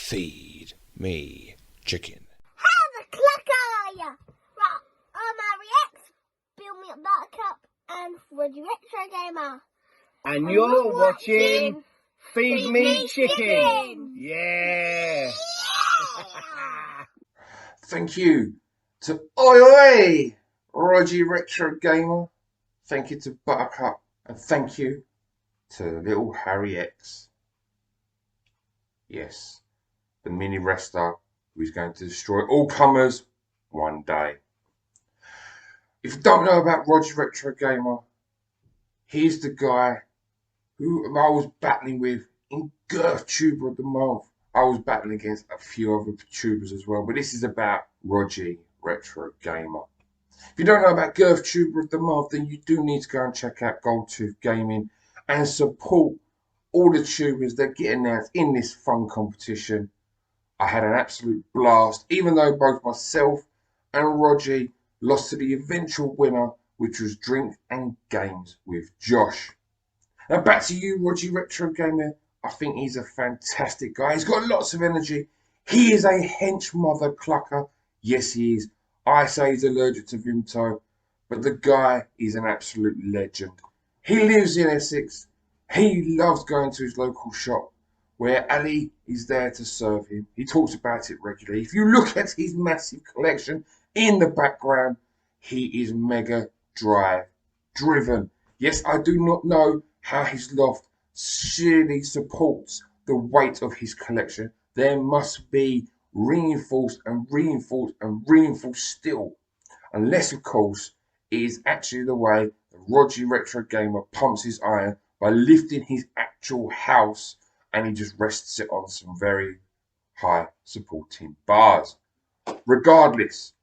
Feed me chicken. How the cluck are ya? Right, I'm Harry X, Build Me Up Buttercup, and Roddy Retro Gamer. And you're watching Feed Me Chicken. Yeah. Thank you to Oi Roddy Retro Gamer. Thank you to Buttercup. And thank you to little Harry X. Yes, the mini wrestler who is going to destroy all comers one day. If you don't know about Roddy Retro Gamer, he's the guy who I was battling with in Girth Tuber of the Month. I was battling against a few other tubers as well, but this is about Roddy Retro Gamer. If you don't know about Girth Tuber of the Month, then you do need to go and check out Goldtooth Gaming and support all the tubers that get announced in this fun competition. I had an absolute blast, even though both myself and Roddy lost to the eventual winner, which was Drink and Games with Josh. Now back to you, Roddy Retro Gamer. I think he's a fantastic guy. He's got lots of energy. He is a hench mother clucker. Yes, he is. I say he's allergic to Vimto, but the guy is an absolute legend. He lives in Essex. He loves going to his local shop where Ali is there to serve him. He talks about it regularly. If you look at his massive collection in the background, he is Mega Drive driven. Yes, I do not know how his loft surely supports the weight of his collection. There must be reinforced and reinforced and reinforced still. Unless, of course, it is actually the way the Roddy Retro Gamer pumps his iron by lifting his actual house and he just rests it on some very high supporting bars. Regardless,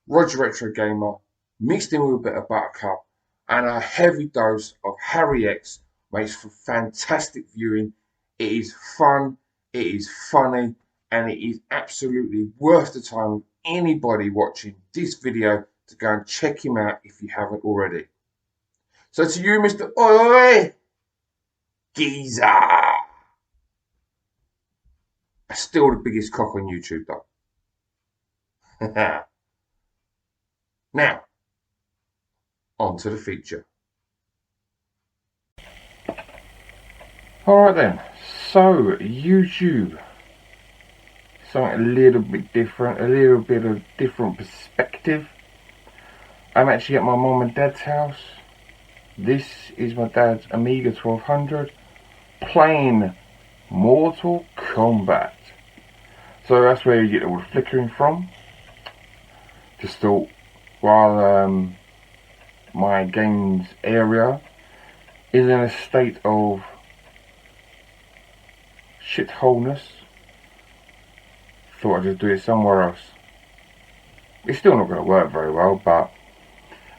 Roddy Retro Gamer mixed in with a bit of Buttercup and a heavy dose of Harry X makes for fantastic viewing. It is fun, it is funny, and it is absolutely worth the time of anybody watching this video to go and check him out if you haven't already. So to you, Mr. Oi Geezer. Still the biggest cock on YouTube, though. Now, on to the feature. Alright then, so YouTube. Something a little bit different, a little bit of different perspective. I'm actually at my mum and dad's house. This is my dad's Amiga 1200 playing Mortal Kombat. So that's where you get all the flickering from. Just thought, while my games area is in a state of shitholeness, thought I'd just do it somewhere else. It's still not going to work very well, but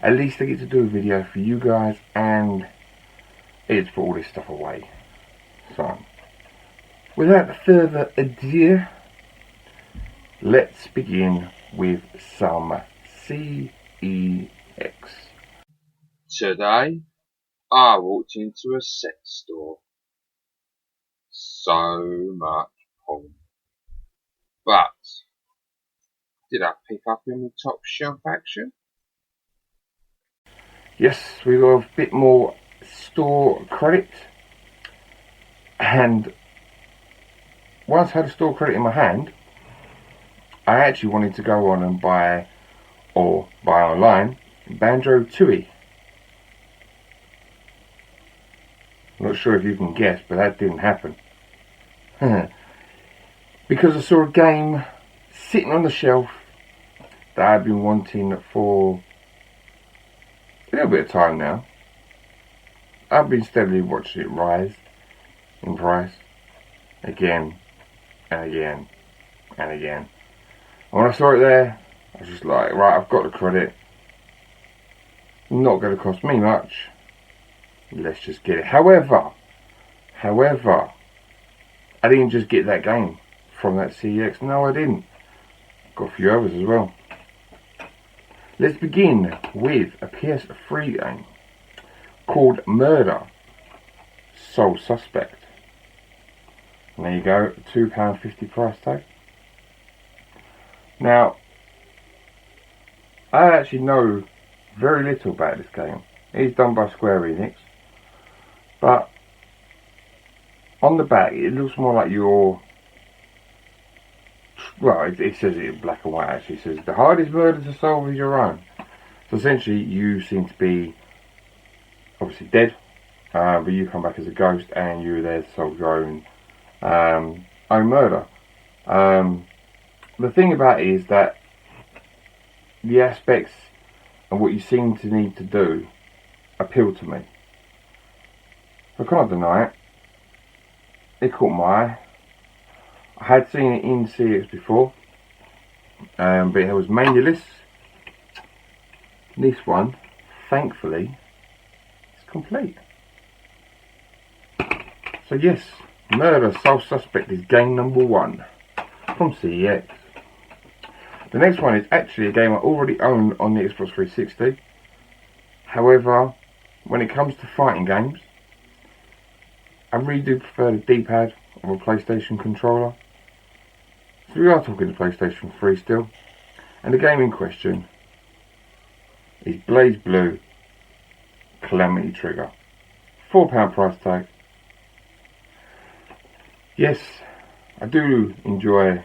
at least I get to do a video for you guys, and it's put all this stuff away. So, without further ado, let's begin with some CEX. Today, I walked into a sex store. So much porn. But, did I pick up any top shelf action? Yes, we got a bit more store credit, and once I had a store credit in my hand, I actually wanted to go on and buy online Banjo Tooie. I'm not sure if you can guess, but that didn't happen. Because I saw a game sitting on the shelf that I've been wanting for a little bit of time now. I've been steadily watching it rise in price again and again and again. And when I saw it there, I was just like, right, I've got the credit. Not going to cost me much. Let's just get it. However, I didn't just get that game from that CEX. No, I didn't. Got a few others as well. Let's begin with a PS3 game called Murder Sole Suspect. And there you go, £2.50 price tag. Now, I actually know very little about this game. It's done by Square Enix, but on the back it looks more like your, well, it says it in black and white actually. It says the hardest murder to solve is your own. So essentially you seem to be obviously dead, but you come back as a ghost and you're there to solve your own murder. The thing about it is that the aspects and what you seem to need to do appeal to me. I can't deny it. It caught my eye. I had seen it in CX before, but it was manualless. This one, thankfully, is complete. So yes, Murder Sole Suspect is game number 1 from CEX. The next one is actually a game I already owned on the Xbox 360. However, when it comes to fighting games, I really do prefer the D-pad of a PlayStation controller. So we are talking the PlayStation 3 still. And the game in question is Blazblue Calamity Trigger. £4 price tag. Yes, I do enjoy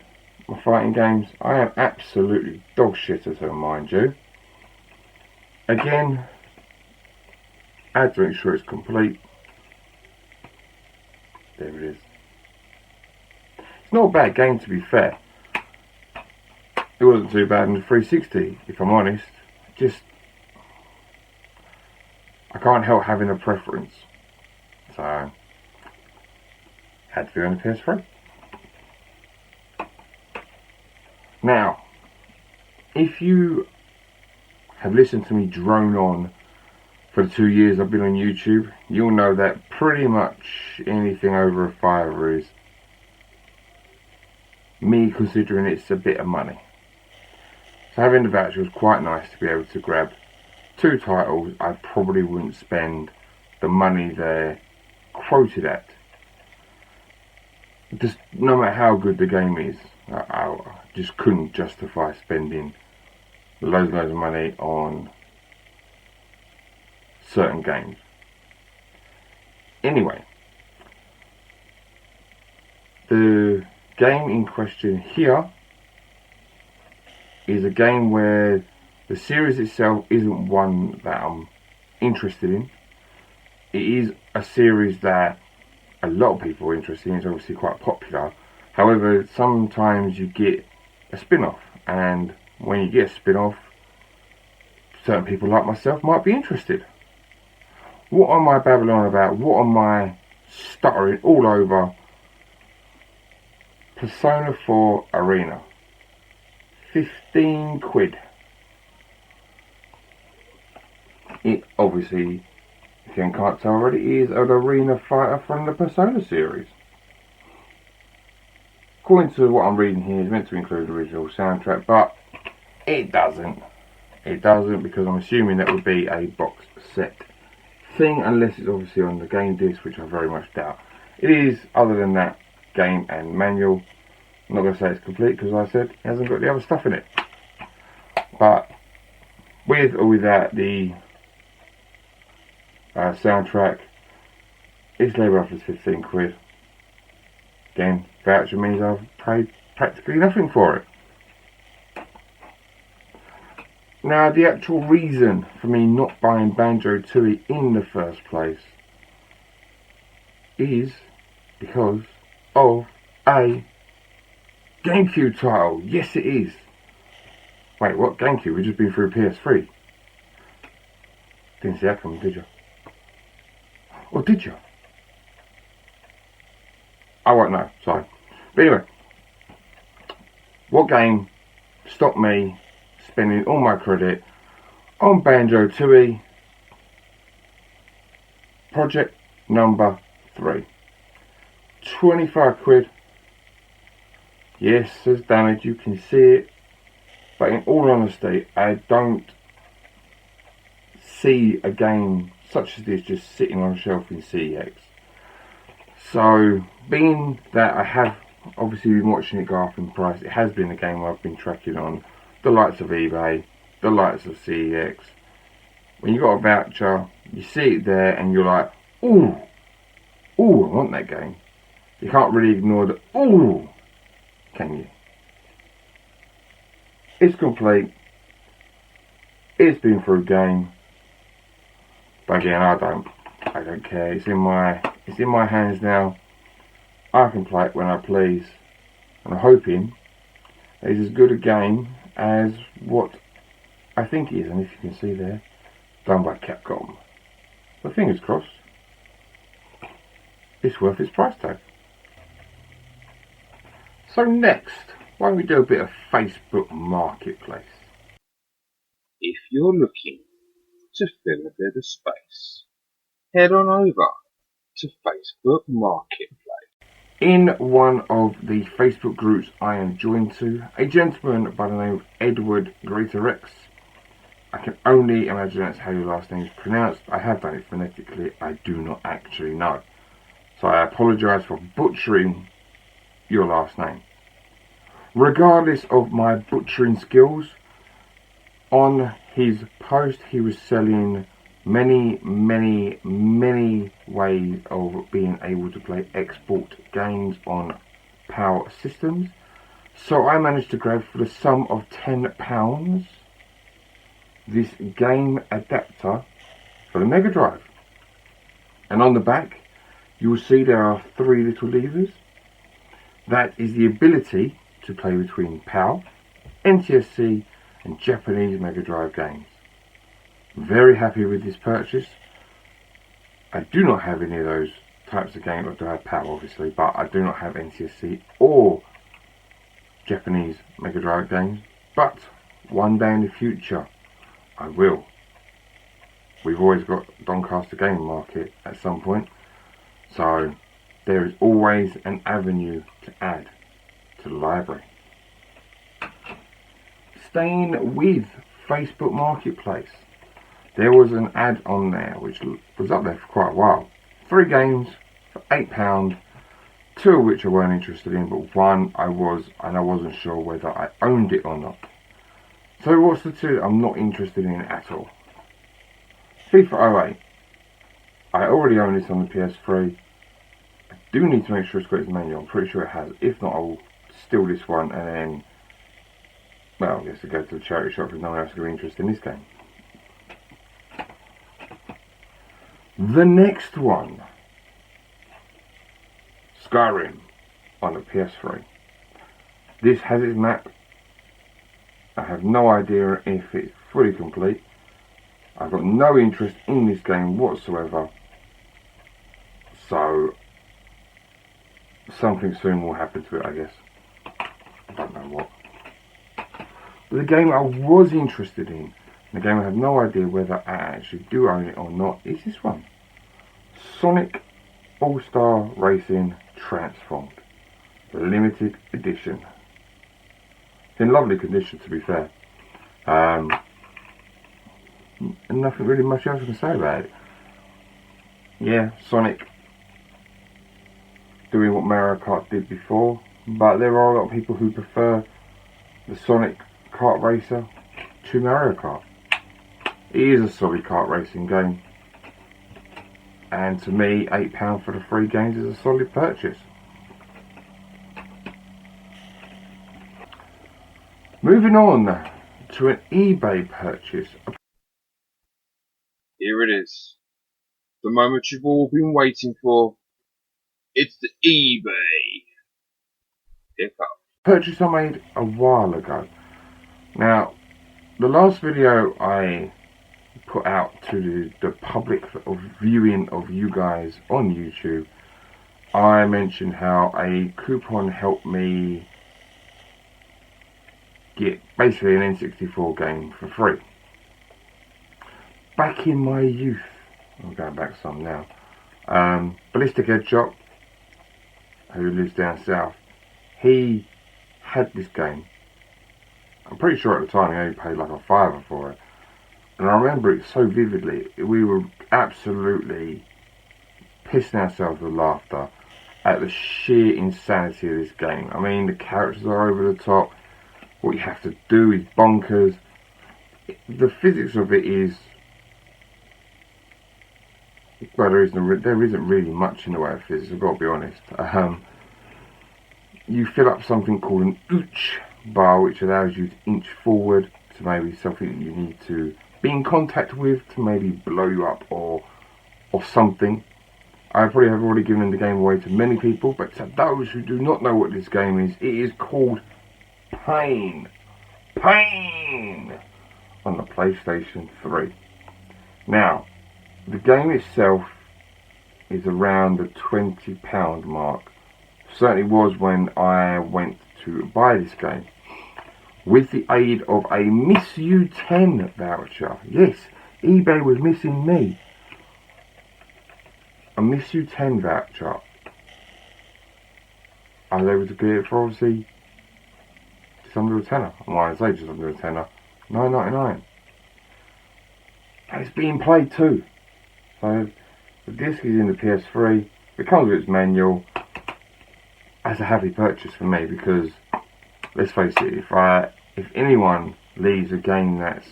my fighting games. I am absolutely dog shit at them, mind you. Again, I had to make sure it's complete. There it is. It's not a bad game, to be fair. It wasn't too bad in the 360, if I'm honest. Just, I can't help having a preference. So, had to be on the PS3. Now, if you have listened to me drone on for the 2 years I've been on YouTube, you'll know that pretty much anything over a £5 is me considering it's a bit of money. So having the voucher was quite nice to be able to grab 2 titles I probably wouldn't spend the money they're quoted at. Just no matter how good the game is, I just couldn't justify spending loads and loads of money on certain games. Anyway, the game in question here is a game where the series itself isn't one that I'm interested in. It is a series that a lot of people are interested in. It's obviously quite popular. However, sometimes you get a spin-off, and when you get a spin-off, certain people like myself might be interested. What am I babbling on about? What am I stuttering all over? Persona 4 Arena. 15 quid. It obviously, if you can't tell already, is an arena fighter from the Persona series. According to what I'm reading here, it's meant to include the original soundtrack, but it doesn't. It doesn't, because I'm assuming that would be a box set thing, unless it's obviously on the game disc, which I very much doubt. It is, other than that, game and manual. I'm not going to say it's complete, because I said it hasn't got the other stuff in it. But with or without the soundtrack, it's labelled up as 15 quid. Again, voucher means I've paid practically nothing for it. Now, the actual reason for me not buying Banjo-Tooie in the first place is because of a GameCube title. Yes, it is. Wait, what? GameCube? We've just been through PS3. Didn't see that coming, did you? Or did you? I won't know, sorry. But anyway, what game stopped me spending all my credit on Banjo-Tooie? Project number 3. 25 quid. Yes, there's damage, you can see it. But in all honesty, I don't see a game such as this just sitting on a shelf in CEX. So being that I have obviously been watching it go up in price, it has been a game I've been tracking on the likes of eBay, the likes of CEX. When you got a voucher, you see it there and you're like, ooh, I want that game. You can't really ignore the ooh, can you? It's complete. It's been through game. But again, I don't care. It's in my hands now. I can play it when I please. And I'm hoping it's as good a game as what I think it is. And if you can see there, done by Capcom. But fingers crossed, it's worth its price tag. So next, why don't we do a bit of Facebook Marketplace? If you're looking to fill a bit of space, head on over to Facebook Marketplace. In one of the Facebook groups I am joined to, a gentleman by the name of Edward Greater I can only imagine that's how your last name is pronounced. I have done it phonetically. I do not actually know. So I apologise for butchering your last name. Regardless of my butchering skills, on his post he was selling many ways of being able to play export games on PAL systems. So I managed to grab for the sum of £10 this game adapter for the Mega Drive. And on the back you will see there are 3 little levers. That is the ability to play between PAL, NTSC and Japanese Mega Drive games. Very happy with this purchase. I do not have any of those types of games. I do have PAL obviously, but I do not have NTSC or Japanese Mega Drive games. But one day in the future I will. We've always got Doncaster Game Market at some point, so there is always an avenue to add to the library. Staying with Facebook Marketplace, there was an ad on there which was up there for quite a while. 3 games for £8, 2 of which I weren't interested in, but one I was, and I wasn't sure whether I owned it or not. So what's the 2 I'm not interested in at all? FIFA 08. I already own this on the PS3. I do need to make sure it's got its manual. I'm pretty sure it has. If not, I'll steal this one and then, well, I guess I go to the charity shop if no one else is going to be interested in this game. The next one, Skyrim on the PS3. This has its map. I have no idea if it's fully complete. I've got no interest in this game whatsoever. So something soon will happen to it, I guess. I don't know what. But the game I was interested in, the game I have no idea whether I actually do own it or not, is this one. Sonic All-Star Racing Transformed. The limited edition. It's in lovely condition, to be fair. And nothing really much else I can say about it. Yeah, Sonic doing what Mario Kart did before, but there are a lot of people who prefer the Sonic Kart Racer to Mario Kart. It is a solid kart racing game, and to me £8 for the 3 games is a solid purchase. Moving on to an eBay purchase. Here it is. The moment you've all been waiting for. It's the eBay pickup. Purchase I made a while ago. Now, the last video I put out to the public of viewing of you guys on YouTube, I mentioned how a coupon helped me get basically an N64 game for free. Back in my youth, I'm going back some now, Ballistic Headshot, who lives down south, he had this game. I'm pretty sure at the time he only paid like a £5 for it. And I remember it so vividly. We were absolutely pissing ourselves with laughter. at the sheer insanity of this game. I mean, the characters are over the top. What you have to do is bonkers. The physics of it is, well, there isn't really much in the way of physics, I've got to be honest. You fill up something called an ouch bar, which allows you to inch forward to maybe something that you need to be in contact with to maybe blow you up or something. I probably have already given the game away to many people, but to those who do not know what this game is, it is called Pain on the PlayStation 3. Now, the game itself is around the £20 mark. Certainly was when I went to buy this game. With the aid of a Miss You 10 voucher. Yes, eBay was missing me. A Miss You 10 voucher. I was able to get it for obviously just under a tenner. I might say just under a tenner. $9.99. And it's being played too. So the disc is in the PS3. It comes with its manual. That's a happy purchase for me because let's face it, if anyone leaves a game that's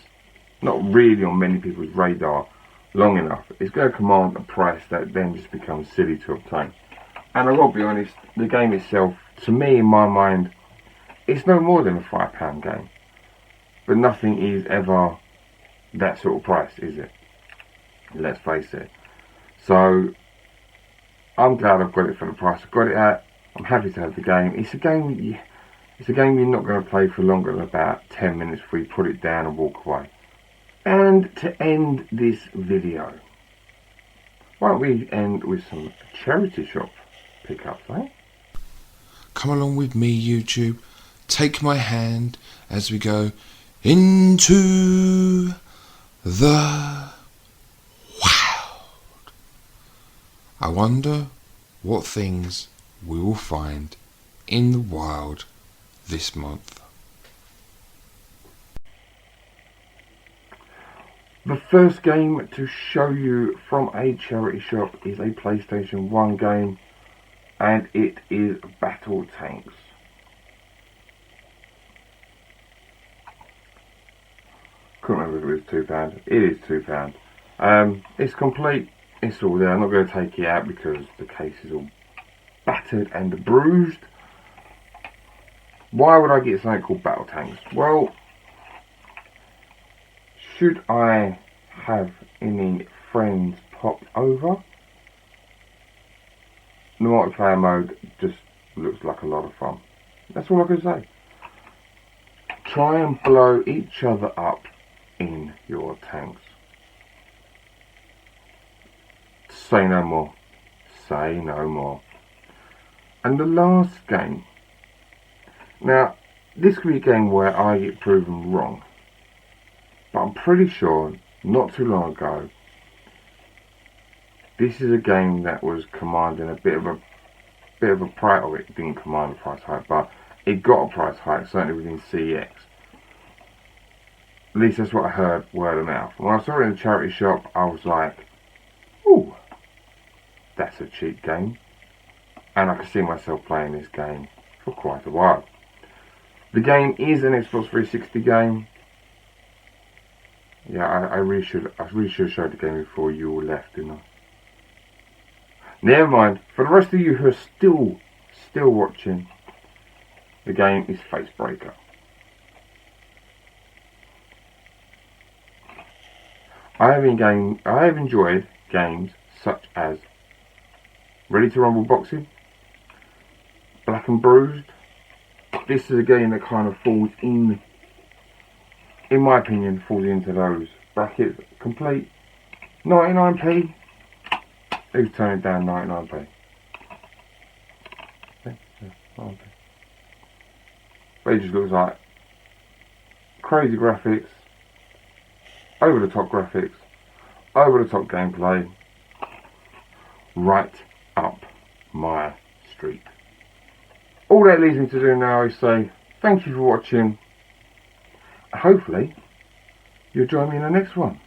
not really on many people's radar long enough, it's going to command a price that then just becomes silly to obtain. And I will be honest, the game itself, to me in my mind, it's no more than a £5 game. But nothing is ever that sort of price, is it? Let's face it. So I'm glad I've got it for the price I've got it at. I'm happy to have the game. It's a game you're not going to play for longer than about 10 minutes before you put it down and walk away. And to end this video, why don't we end with some charity shop pickups, eh? Come along with me, YouTube. Take my hand as we go into the wild. I wonder what things we will find in the wild this month. The first game to show you from a charity shop is a PlayStation 1 game, and it is Battle Tanks. Couldn't remember if it was £2. It is £2. It's complete. It's all there. I'm not going to take it out because the case is all battered and bruised. Why would I get something called Battle Tanks? Well, should I have any friends pop over, the multiplayer mode just looks like a lot of fun. That's all I can say. Try and blow each other up in your tanks. Say no more. Say no more. And the last game. Now, this could be a game where I get proven wrong. But I'm pretty sure, not too long ago, this is a game that was commanding a bit of a price. Oh, it didn't command a price hike, but it got a price hike, certainly within CEX. At least that's what I heard word of mouth. When I saw it in the charity shop, I was like, ooh, that's a cheap game. And I could see myself playing this game for quite a while. The game is an Xbox 360 game. Yeah, I really should have showed the game before you all left, didn't I? Never mind. For the rest of you who are still watching, the game is Facebreaker. I have enjoyed games such as Ready to Rumble Boxing, Black and Bruised. This is a game that kind of falls in my opinion, falls into those brackets. Complete 99p. Who's turning down 99p? Okay, yeah, 99p. But it just looks like crazy graphics, over the top graphics, over the top gameplay, right up my street. All that leaves me to do now is say thank you for watching. Hopefully you'll join me in the next one.